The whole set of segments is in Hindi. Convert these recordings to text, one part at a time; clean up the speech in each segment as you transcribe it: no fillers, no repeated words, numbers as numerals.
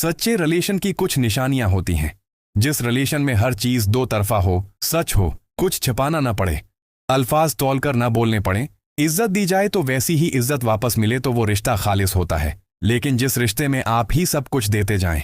सच्चे रिलेशन की कुछ निशानियां होती हैं। जिस रिलेशन में हर चीज दो तरफा हो, सच हो, कुछ छिपाना ना पड़े, अल्फाज तौलकर ना बोलने पड़े, इज्जत दी जाए तो वैसी ही इज्जत वापस मिले, तो वो रिश्ता खालिस होता है। लेकिन जिस रिश्ते में आप ही सब कुछ देते जाएं,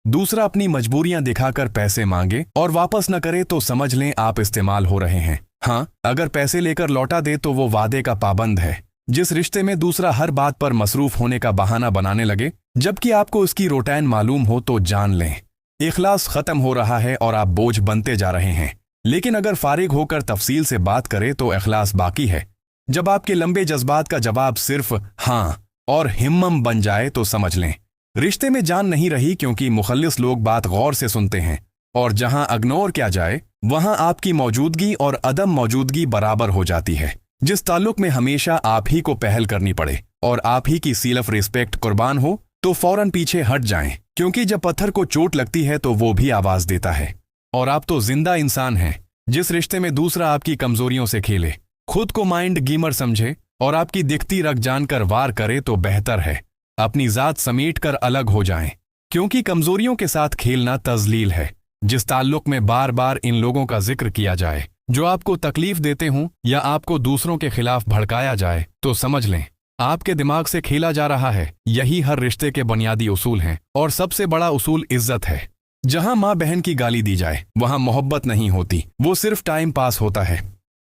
दूसरा अपनी मजबूरियां दिखाकर पैसे मांगे और वापस न करे, तो समझ लें आप इस्तेमाल हो रहे हैं। हाँ, अगर पैसे लेकर लौटा दे तो वो वादे का पाबंद है। जिस रिश्ते में दूसरा हर बात पर मसरूफ होने का बहाना बनाने लगे जबकि आपको उसकी रोटैन मालूम हो, तो जान लें इखलास खत्म हो रहा है और आप बोझ बनते जा रहे हैं। लेकिन अगर फारिग होकर तफसील से बात करे तो इखलास बाकी है। जब आपके लंबे जज्बात का जवाब सिर्फ हाँ और हिम्मम बन जाए तो समझ लें रिश्ते में जान नहीं रही, क्योंकि मुखल्लिस लोग बात गौर से सुनते हैं और जहां इग्नोर किया जाए वहां आपकी मौजूदगी और अदम मौजूदगी बराबर हो जाती है। जिस ताल्लुक में हमेशा आप ही को पहल करनी पड़े और आप ही की सेल्फ रिस्पेक्ट कुर्बान हो, तो फौरन पीछे हट जाएं, क्योंकि जब पत्थर को चोट लगती है तो वो भी आवाज देता है। और आप तो जिंदा इंसान हैं। जिस रिश्ते में दूसरा आपकी कमजोरियों से खेले, खुद को माइंड गेमर समझे और आपकी दिखती रख जानकर वार करे, तो बेहतर है अपनी जात समेट कर अलग हो जाएं, क्योंकि कमजोरियों के साथ खेलना तजलील है। जिस ताल्लुक में बार बार इन लोगों का जिक्र किया जाए जो आपको तकलीफ देते हों या आपको दूसरों के खिलाफ भड़काया जाए, तो समझ लें आपके दिमाग से खेला जा रहा है। यही हर रिश्ते के बुनियादी उसूल हैं और सबसे बड़ा उसूल इज्जत है। जहां माँ बहन की गाली दी जाए वहां मोहब्बत नहीं होती, वो सिर्फ टाइम पास होता है।